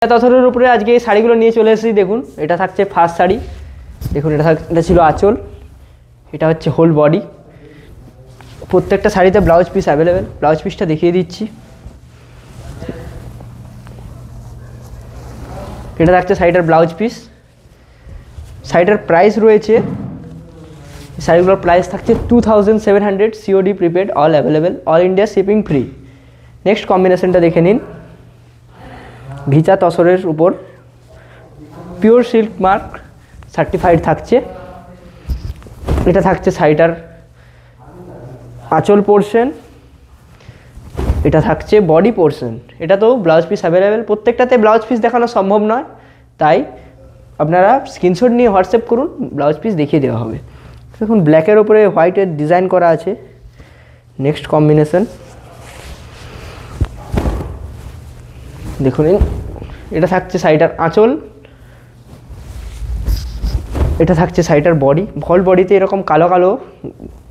তথরের উপরে আজকে এই শাড়িগুলো নিয়ে চলে এসেছি। দেখুন এটা থাকছে ফার্স্ট শাড়ি, দেখুন এটা ছিল আঁচল, এটা হচ্ছে হোল বডি। প্রত্যেকটা শাড়িতে ব্লাউজ পিস অ্যাভেলেবেল। ব্লাউজ পিসটা দেখিয়ে দিচ্ছি। এটা থাকছে শাড়িটার ব্লাউজ পিস। শাড়িটার প্রাইস রয়েছে, শাড়িগুলোর প্রাইস থাকছে 2700, COD prepaid, all available, all India shipping free. Next কম্বিনেশনটা দেখে নিন। ভিজা তসরের উপর পিওর সিল্ক মার্ক সার্টিফাইড থাকছে। এটা থাকছে শাড়িটার আঁচল পোর্শন, এটা থাকছে বডি পোর্শন। এটা তো ব্লাউজ পিস অ্যাভেলেবেল। প্রত্যেকটাতে ব্লাউজ পিস দেখানো সম্ভব নয়, তাই আপনারা স্ক্রিনশট নিয়ে হোয়াটসঅ্যাপ করুন, ব্লাউজ পিস দেখিয়ে দেওয়া হবে। দেখুন ব্ল্যাকের ওপরে হোয়াইটের ডিজাইন করা আছে। নেক্সট কম্বিনেশন দেখুন, এটা থাকছে শাড়িটার আঁচল, এটা থাকছে শাড়িটার বডি। ভল বডিতে এরকম কালো কালো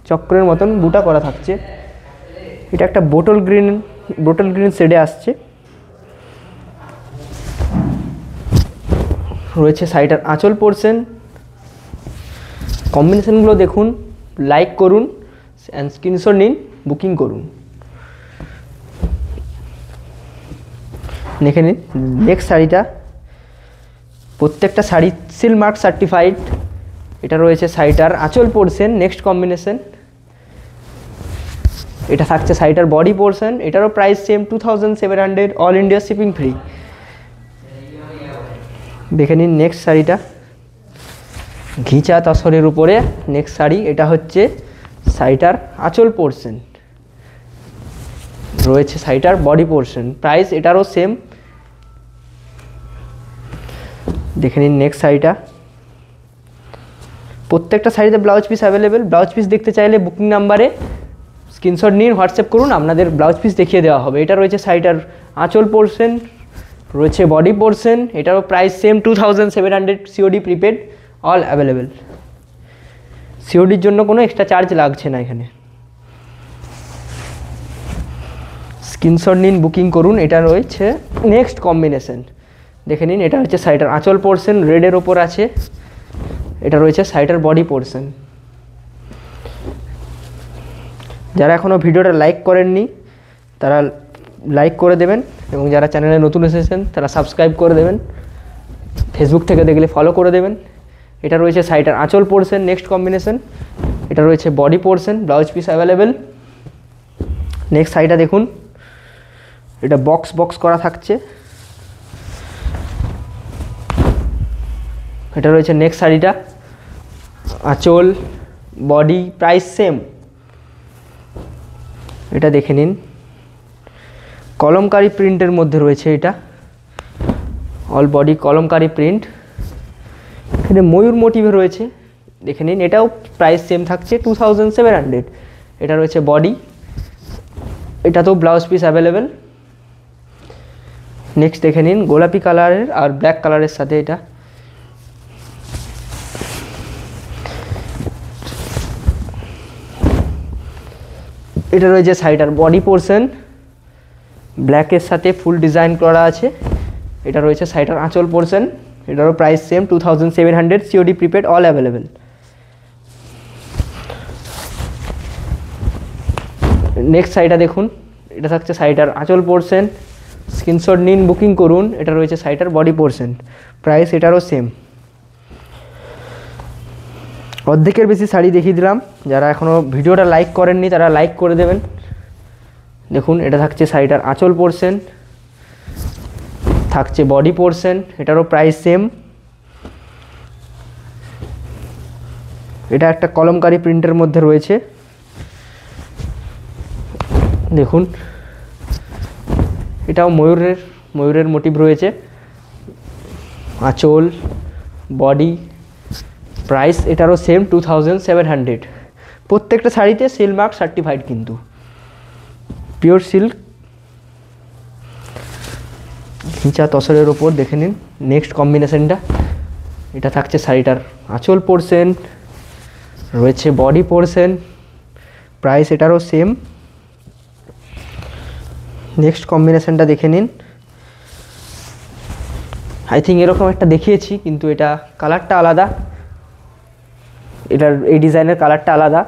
চক্রের মতন বুটা করা থাকছে। এটা একটা বোটল গ্রিন শেডে আসছে। রয়েছে শাড়িটার আঁচল পোর্শন। কম্বিনেশনগুলো দেখুন, লাইক করুন অ্যান্ড স্ক্রিনশট নিন, বুকিং করুন। দেখে নিন নেক্সট শাড়িটা। প্রত্যেকটা শাড়ি সিল মার্ক সার্টিফাইড। এটা রয়েছে শাড়িটার আঁচল পোর্শন। নেক্সট কম্বিনেশন, এটা থাকছে শাড়িটার বডি পোর্শন। এটারও price same 2700, all India shipping free. দেখে নিন নেক্সট শাড়িটা, ঘিচা তসরের উপরে নেক্সট শাড়ি। এটা হচ্ছে শাড়িটার আঁচল পোর্শন, রয়েছে শাড়িটার বডি পোর্শন। প্রাইস এটারও সেম। দেখে নিন নেক্সট শাড়িটা। প্রত্যেকটা শাড়িতে blouse piece available. Blouse piece দেখতে চাইলে বুকিং নাম্বারে স্ক্রিনশট নিন, হোয়াটসঅ্যাপ করুন, আপনাদের ব্লাউজ পিস দেখিয়ে দেওয়া হবে। এটা রয়েছে শাড়িটার আঁচল পোর্শন, রয়েছে বডি পোর্শন। এটারও price same 2700, COD prepaid, all available. সিওডির জন্য কোনো এক্সট্রা চার্জ লাগছে না এখানে। স্ক্রিনশট নিন, বুকিং করুন। এটা রয়েছে নেক্সট কম্বিনেশন। দেখে নিন, এটা হচ্ছে শাড়িটার আঁচল পোর্শন, রেডের ওপর আছে। এটা রয়েছে শাড়িটার বডি পোর্শন। যারা এখনও ভিডিওটা লাইক করেননি তারা লাইক করে দেবেন, এবং যারা চ্যানেলে নতুন এসেছেন তারা সাবস্ক্রাইব করে দেবেন। ফেসবুক থেকে দেখলে ফলো করে দেবেন। এটা রয়েছে শাড়িটার আঁচল পোর্শন। নেক্সট কম্বিনেশন, এটা রয়েছে body portion, blouse piece available. Next শাড়িটা দেখুন, এটা বক্স করা থাকছে। এটা রয়েছে নেক্সট শাড়িটা, আঁচল বডি প্রাইস সেম। এটা দেখে নিন, কলমকারি প্রিন্টের মধ্যে রয়েছে। এটা অল বডি কলমকারি প্রিন্ট, এখানে ময়ূর মোটিভে রয়েছে। দেখে নিন, এটাও প্রাইস সেম থাকছে 2700। এটা রয়েছে বডি, এটা তো ব্লাউজ পিস অ্যাভেলেবেল। নেক্সট দেখে নিন, গোলাপি কালারের আর ব্ল্যাক কালারের সাথে এটা। এটা রয়েছে শাড়িটার বডি পোর্শন, ব্ল্যাকের সাথে ফুল ডিজাইন করা আছে। এটা রয়েছে শাড়িটার আঁচল পোর্শন। এটারও price same 2700, COD prepaid, all available. Next শাড়িটা দেখুন, এটা থাকছে শাড়িটার আঁচল পোর্শন। স্ক্রিনশট নিন, বুকিং করুন। এটা রয়েছে শাড়িটার বডি পোর্শন। প্রাইস এটারও সেম। অর্ধেকের বেশি শাড়ি দেখিয়ে দিলাম। যারা এখনও ভিডিওটা লাইক করেননি তারা লাইক করে দেবেন। দেখুন, এটা থাকছে শাড়িটার আঁচল পোর্শন, থাকছে বডি পোর্শন। এটারও প্রাইস সেম। এটা একটা কলমকারি প্রিন্টের মধ্যে রয়েছে। দেখুন, এটাও ময়ূরের মোটিভ রয়েছে। আঁচল বডি প্রাইস এটারও সেম 2700। প্রত্যেকটা শাড়িতে সিল মার্ক সার্টিফাইড, কিন্তু পিওর সিল্ক। ঘিচা তসরের ওপর দেখে নিন নেক্সট কম্বিনেশনটা। এটা থাকছে শাড়িটার আঁচল পোর্শন, রয়েছে বডি পোর্শন। প্রাইস এটারও সেম। নেক্সট কম্বিনেশনটা দেখে নিন, আই থিঙ্ক এরকম একটা দেখিয়েছি, কিন্তু এটা কালারটা আলাদা, এটার এই ডিজাইনের কালারটা আলাদা।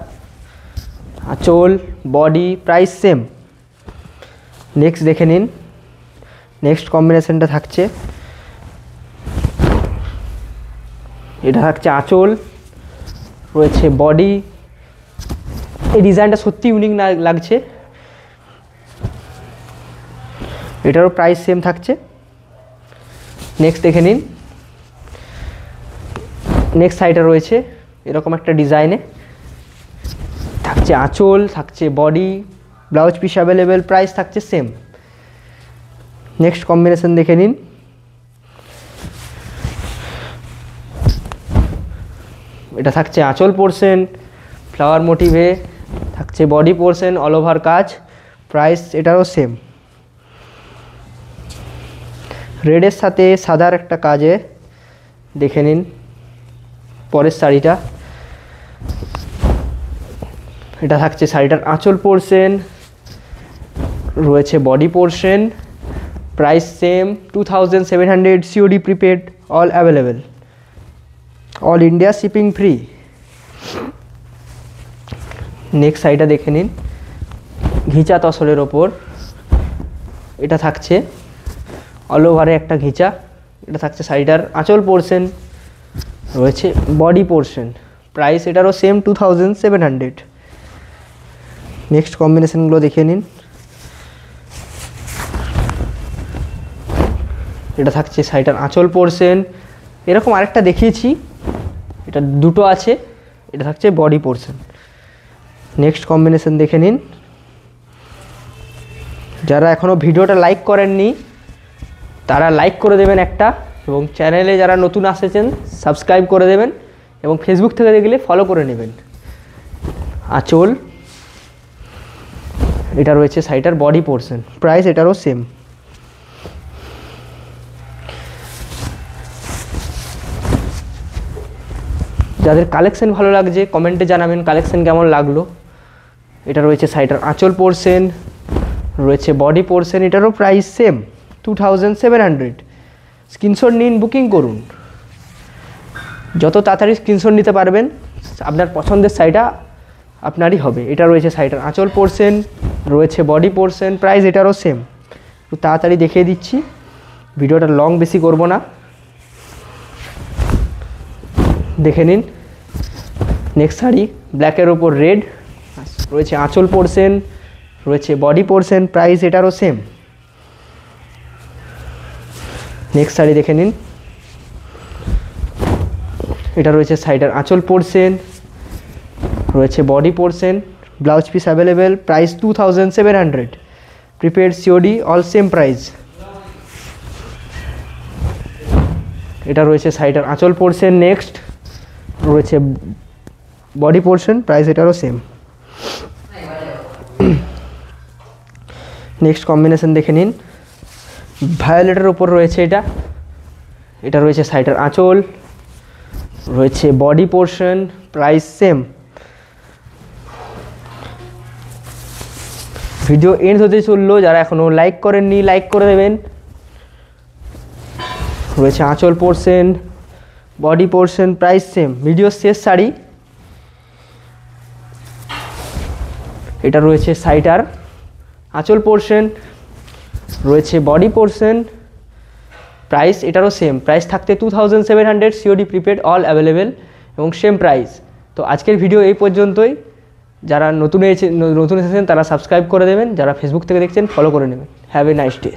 আঁচল, বডি, প্রাইস সেম। নেক্সট দেখে নিন, নেক্সট কম্বিনেশনটা থাকছে, এটা থাকছে আঁচল, রয়েছে বডি। এই ডিজাইনটা সত্যি ইউনিক লাগছে। এটারও প্রাইস সেম থাকছে। নেক্সট দেখে নিন, নেক্সট সাইডে রয়েছে এরকম একটা ডিজাইনে, থাকছে আঁচল, থাকছে body, blouse piece available, price থাকছে সেম। নেক্সট কম্বিনেশন দেখে নিন, এটা থাকছে আঁচল পোর্শন ফ্লাওয়ার মোটিভে, থাকছে বডি পোর্শন অল ওভার কাজ, প্রাইস এটারও সেম। রেডের সাথে সাদার একটা কাজে, দেখে নিন পরের শাড়িটা। এটা থাকছে শাড়িটার আঁচল পোর্শন, রয়েছে body portion, price same 2700, COD prepaid, all available, all India shipping free. Next শাড়িটা দেখে নিন, ঘিচা তসরের ওপর, এটা থাকছে অল ওভারে একটা ঘিচা, এটা থাকছে শাড়িটার আঁচল পোর্শন, রয়েছে বডি পোর্শন, প্রাইস এটারও সেম 2700। নেক্সট কম্বিনেশনগুলো দেখে নিন, এটা থাকছে শাড়িটার আঁচল পোর্শন, এরকম আরেকটা দেখিয়েছি, এটা দুটো আছে, এটা থাকছে বডি পোর্শন। নেক্সট কম্বিনেশন দেখে নিন, যারা এখনও ভিডিওটা লাইক করেননি তারা লাইক করে দেবেন একটা, এবং চ্যানেলে যারা নতুন আসেছেন সাবস্ক্রাইব করে দেবেন, এবং ফেসবুক থেকে দেখলে ফলো করে নেবেন। আঁচল, এটা রয়েছে শাড়িটার বডি পোর্শন, প্রাইস এটারও সেম। যাদের কালেকশন ভালো লাগছে কমেন্টে জানাবেন কালেকশন কেমন লাগলো। এটা রয়েছে শাড়িটার আঁচল পোর্শন, রয়েছে বডি পোর্শন, এটারও প্রাইস সেম 2700। স্ক্রিনশট নিন, বুকিং করুন, যত তাড়াতাড়ি স্ক্রিনশট নিতে পারবেন আপনার পছন্দের শাড়িটা আপনারই হবে। এটা রয়েছে শাড়িটার আঁচল পোর্শন, রয়েছে বডি পোর্শন, প্রাইস এটারও সেম। একটু তাড়াতাড়ি দেখিয়ে দিচ্ছি, ভিডিওটা লং বেশি করব না। দেখে নিন নেক্সট শাড়ি, ব্ল্যাকের ওপর রেড, রয়েছে আঁচল পোর্শন, রয়েছে বডি পোর্শন, প্রাইস এটারও সেম। নেক্সট শাড়ি দেখে নিন, এটা রয়েছে শাড়িটার আঁচল পোর্শন, রয়েছে body portion, blouse piece available, price 2700, prepaid, COD, all same price. এটা রয়েছে শাড়িটার আঁচল পোর্শন, নেক্সট রয়েছে বডি পোর্শন, প্রাইস এটারও সেম। নেক্সট কম্বিনেশন দেখে নিন, ভায়োলেটের ওপর রয়েছে এটা, এটা রয়েছে শাড়িটার আঁচল, রয়েছে body portion, price same. Video end হতে চললো, যারা এখনও লাইক করেননি লাইক করে দেবেন। রয়েছে আঁচল portion, body portion, price same. Video শেষ শাড়ি, এটা রয়েছে শাড়িটার আঁচল পোর্শন, রয়েছে বডি পোর্শন, প্রাইস এটারও সেম। প্রাইস থাকতে 2700, COD প্রিপেড, অল অ্যাভেলেবেল, এবং সেম প্রাইস। তো আজকের ভিডিও এই পর্যন্তই। যারা নতুন এসেছেন তারা সাবস্ক্রাইব করে দেবেন, যারা ফেসবুক থেকে দেখছেন ফলো করে নেবেন। Have a nice day.